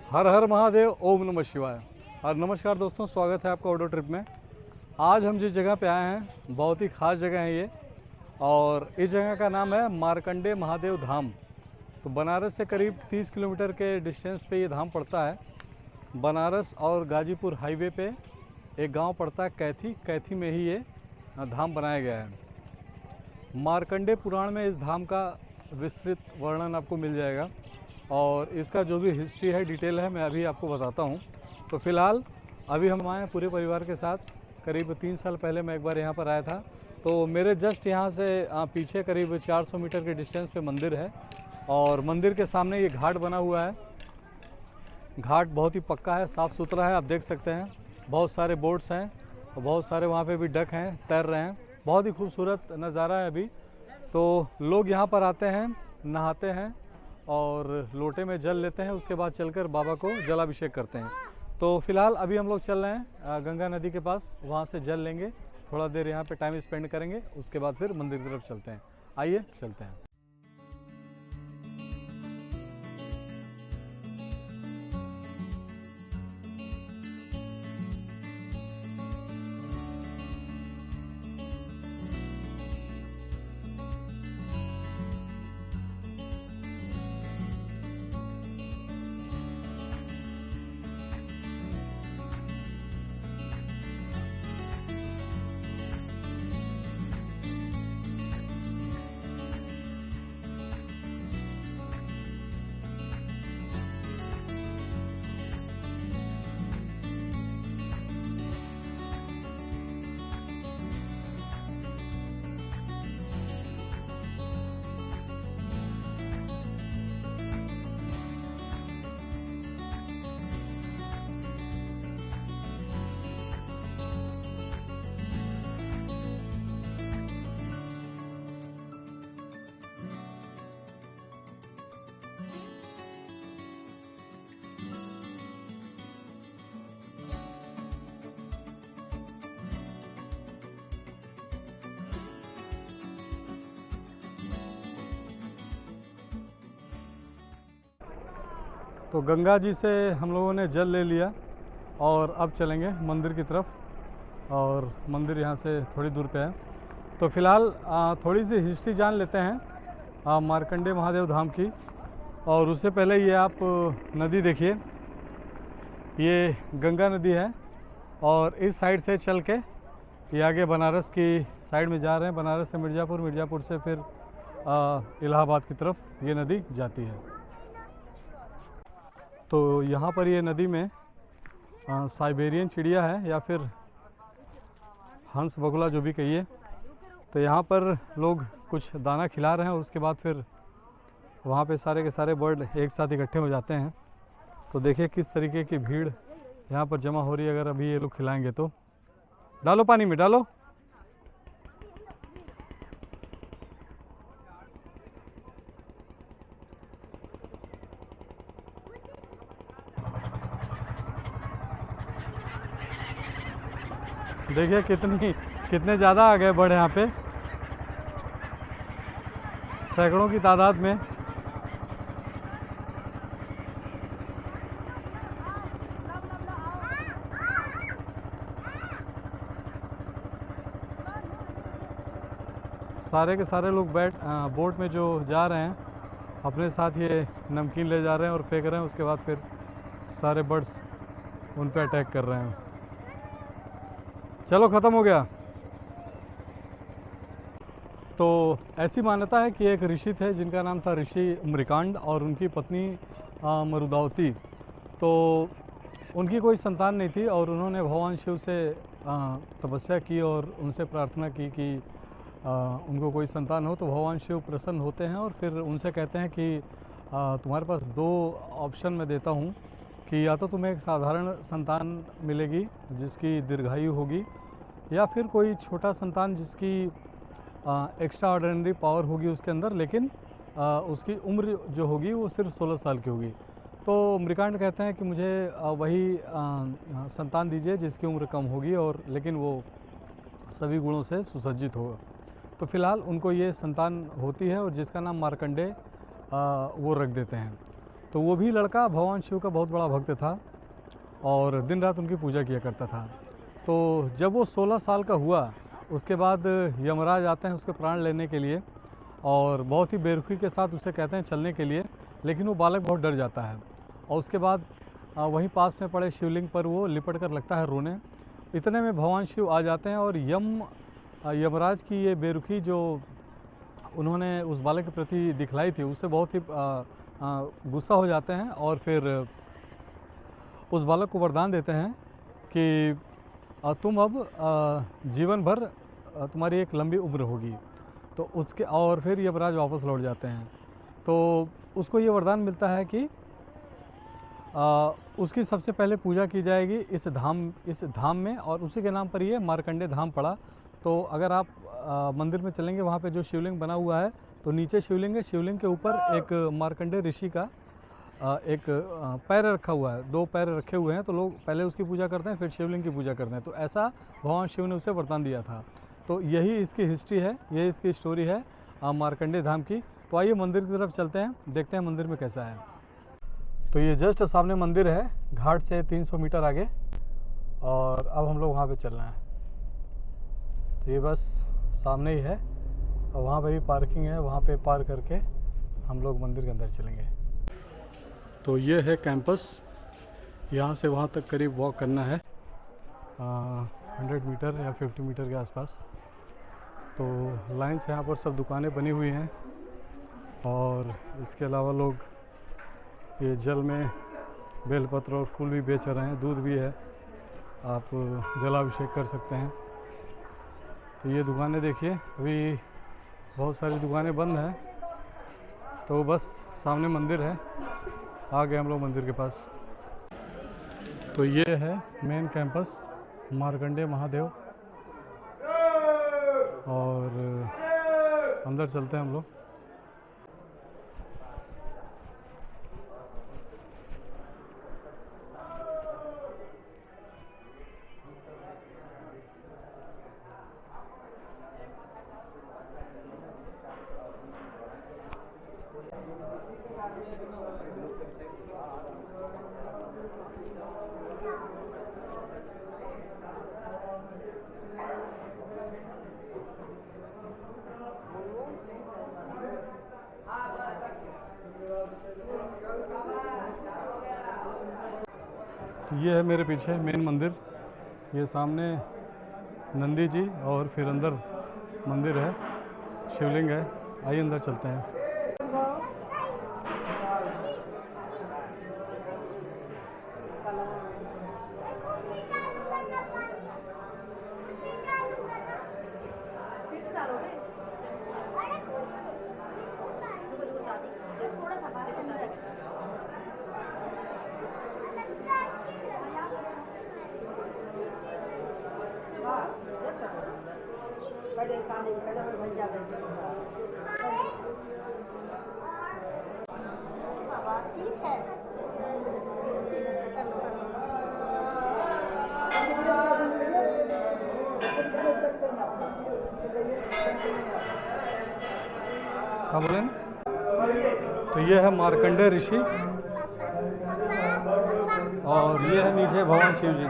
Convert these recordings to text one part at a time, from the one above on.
हर हर महादेव, ओम नमः शिवाय। और नमस्कार दोस्तों, स्वागत है आपका ऑटो ट्रिप में। आज हम जिस जगह पे आए हैं बहुत ही ख़ास जगह है ये, और इस जगह का नाम है मार्कंडे महादेव धाम। तो बनारस से करीब 30 किलोमीटर के डिस्टेंस पे ये धाम पड़ता है। बनारस और गाजीपुर हाईवे पे एक गांव पड़ता है कैथी। कैथी में ही ये धाम बनाया गया है। मार्कंडे पुराण में इस धाम का विस्तृत वर्णन आपको मिल जाएगा, और इसका जो भी हिस्ट्री है, डिटेल है, मैं अभी आपको बताता हूँ। तो फ़िलहाल अभी हम आए पूरे परिवार के साथ। करीब 3 साल पहले मैं एक बार यहाँ पर आया था। तो मेरे जस्ट यहाँ से पीछे करीब 400 मीटर के डिस्टेंस पे मंदिर है, और मंदिर के सामने ये घाट बना हुआ है। घाट बहुत ही पक्का है, साफ़ सुथरा है, आप देख सकते हैं। बहुत सारे बोट्स हैं और बहुत सारे वहाँ पे भी डक हैं, तैर रहे हैं। बहुत ही खूबसूरत नज़ारा है अभी। तो लोग यहाँ पर आते हैं, नहाते हैं और लोटे में जल लेते हैं। उसके बाद चलकर बाबा को जलाभिषेक करते हैं। तो फिलहाल अभी हम लोग चल रहे हैं गंगा नदी के पास, वहाँ से जल लेंगे, थोड़ा देर यहाँ पे टाइम स्पेंड करेंगे, उसके बाद फिर मंदिर की तरफ चलते हैं। आइए चलते हैं। तो गंगा जी से हम लोगों ने जल ले लिया और अब चलेंगे मंदिर की तरफ, और मंदिर यहाँ से थोड़ी दूर पे है। तो फिलहाल थोड़ी सी हिस्ट्री जान लेते हैं मार्कंडे महादेव धाम की। और उससे पहले ये आप नदी देखिए, ये गंगा नदी है, और इस साइड से चल के ये आगे बनारस की साइड में जा रहे हैं। बनारस से मिर्ज़ापुर, मिर्ज़ापुर से फिर इलाहाबाद की तरफ ये नदी जाती है। तो यहाँ पर ये नदी में साइबेरियन चिड़िया है, या फिर हंस बगुला जो भी कहिए। तो यहाँ पर लोग कुछ दाना खिला रहे हैं, और उसके बाद फिर वहाँ पे सारे के सारे बर्ड एक साथ इकट्ठे हो जाते हैं। तो देखिए किस तरीके की भीड़ यहाँ पर जमा हो रही है। अगर अभी ये लोग खिलाएंगे तो डालो, पानी में डालो। देखिए कितने ज़्यादा आ गए बर्ड यहाँ पे, सैकड़ों की तादाद में। सारे के सारे लोग बोट में जो जा रहे हैं, अपने साथ ये नमकीन ले जा रहे हैं और फेंक रहे हैं। उसके बाद फिर सारे बर्ड्स उन पे अटैक कर रहे हैं। चलो, ख़त्म हो गया। तो ऐसी मान्यता है कि एक ऋषि थे जिनका नाम था ऋषि मृकांड, और उनकी पत्नी मरुदावती। तो उनकी कोई संतान नहीं थी, और उन्होंने भगवान शिव से तपस्या की और उनसे प्रार्थना की कि उनको कोई संतान हो। तो भगवान शिव प्रसन्न होते हैं और फिर उनसे कहते हैं कि तुम्हारे पास 2 ऑप्शन मैं देता हूँ, कि या तो तुम्हें एक साधारण संतान मिलेगी जिसकी दीर्घायु होगी, या फिर कोई छोटा संतान जिसकी एक्स्ट्रा ऑर्डिनरी पावर होगी उसके अंदर, लेकिन उसकी उम्र जो होगी वो सिर्फ 16 साल की होगी। तो मृकांड कहते हैं कि मुझे वही संतान दीजिए जिसकी उम्र कम होगी, और लेकिन वो सभी गुणों से सुसज्जित होगा। तो फिलहाल उनको ये संतान होती है, और जिसका नाम मार्कंडे वो रख देते हैं। तो वो भी लड़का भगवान शिव का बहुत बड़ा भक्त था और दिन रात उनकी पूजा किया करता था। तो जब वो 16 साल का हुआ उसके बाद यमराज आते हैं उसके प्राण लेने के लिए और बहुत ही बेरुखी के साथ उसे कहते हैं चलने के लिए, लेकिन वो बालक बहुत डर जाता है और उसके बाद वहीं पास में पड़े शिवलिंग पर वो लिपट कर लगता है रोने। इतने में भगवान शिव आ जाते हैं और यमराज की ये बेरुखी जो उन्होंने उस बालक के प्रति दिखलाई थी उससे बहुत ही गुस्सा हो जाते हैं और फिर उस बालक को वरदान देते हैं कि तुम अब जीवन भर तुम्हारी एक लंबी उम्र होगी। तो उसके और फिर यमराज वापस लौट जाते हैं। तो उसको ये वरदान मिलता है कि उसकी सबसे पहले पूजा की जाएगी इस धाम में और उसी के नाम पर ये मार्कंडे धाम पड़ा। तो अगर आप मंदिर में चलेंगे वहाँ पे जो शिवलिंग बना हुआ है तो नीचे शिवलिंग है, शिवलिंग के ऊपर एक मार्कंडे ऋषि का एक पैर रखा हुआ है, 2 पैर रखे हुए हैं। तो लोग पहले उसकी पूजा करते हैं फिर शिवलिंग की पूजा करते हैं। तो ऐसा भगवान शिव ने उसे वरदान दिया था। तो यही इसकी हिस्ट्री है, यही इसकी स्टोरी है मार्कंडे धाम की। तो आइए मंदिर की तरफ चलते हैं, देखते हैं मंदिर में कैसा है। तो ये जस्ट सामने मंदिर है, घाट से 300 मीटर आगे, और अब हम लोग वहाँ पे चल रहे हैं। तो ये बस सामने ही है और वहाँ पे भी पार्किंग है, वहाँ पे पार्क करके हम लोग मंदिर के अंदर चलेंगे। तो ये है कैंपस, यहाँ से वहाँ तक करीब वॉक करना है 100 मीटर या 50 मीटर के आसपास। तो लाइन से यहाँ पर सब दुकानें बनी हुई हैं और इसके अलावा लोग ये जल में बेलपत्र और फूल भी बेच रहे हैं, दूध भी है, आप जलाभिषेक कर सकते हैं। तो ये दुकानें देखिए, अभी बहुत सारी दुकानें बंद हैं। तो बस सामने मंदिर है, आ गए हम लोग मंदिर के पास। तो ये है मेन कैंपस मार्कंडे महादेव, और अंदर चलते हैं हम लोग। ये है मेरे पीछे मेन मंदिर, ये सामने नंदी जी और फिर अंदर मंदिर है, शिवलिंग है। आइए अंदर चलते हैं। क्या बोले? तो ये है मार्कंडे ऋषि और ये है नीचे भगवान शिव जी।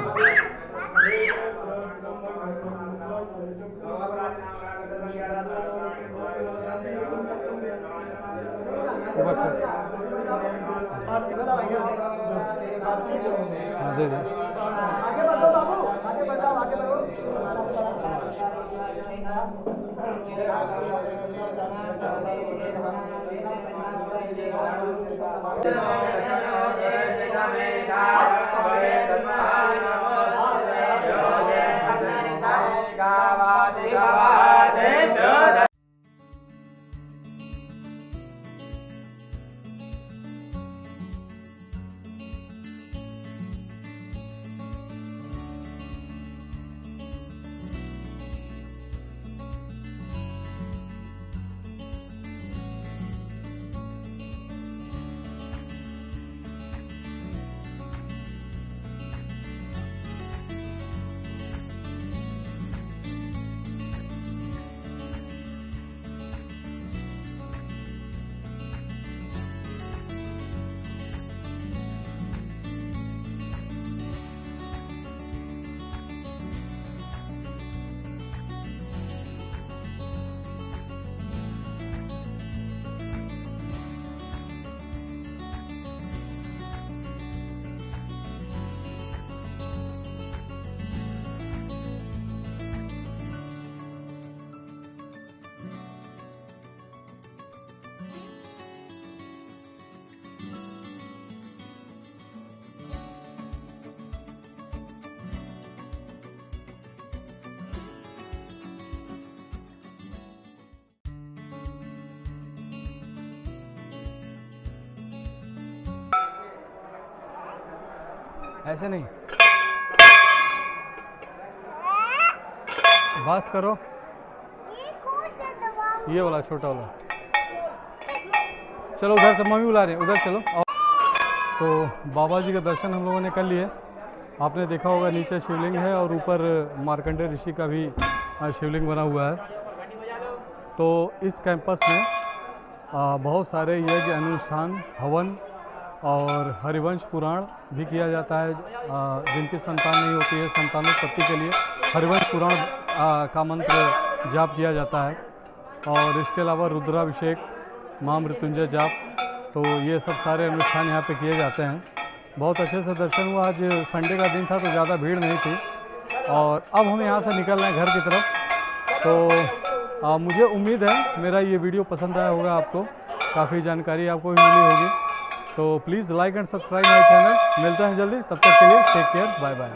ऊपर से हाँ दे दे। आगे बढ़ो बाबू, आगे बढ़ो, आगे बढ़ो। ऐसे नहीं, बस करो। ये वाला छोटा वाला। चलो उधर से मम्मी बुला रहे हैं, उधर चलो। तो बाबा जी का दर्शन हम लोगों ने कर लिए। आपने देखा होगा नीचे शिवलिंग है और ऊपर मार्कंडेय ऋषि का भी शिवलिंग बना हुआ है। तो इस कैंपस में बहुत सारे यज्ञ अनुष्ठान, हवन और हरिवंश पुराण भी किया जाता है। जिनकी संतान नहीं होती है, संतानोत्पत्ति के लिए हरिवंश पुराण का मंत्र जाप किया जाता है। और इसके अलावा रुद्राभिषेक, मां मृत्युंजय जाप, तो ये सब सारे अनुष्ठान यहाँ पे किए जाते हैं। बहुत अच्छे से दर्शन हुआ। आज संडे का दिन था तो ज़्यादा भीड़ नहीं थी। और अब हम यहाँ से निकल रहे हैं घर की तरफ। तो मुझे उम्मीद है मेरा ये वीडियो पसंद आया होगा आपको, काफ़ी जानकारी आपको भी मिली होगी। तो please like and subscribe my channel. मिलते हैं जल्दी, तब तक के लिए टेक केयर, बाय बाय।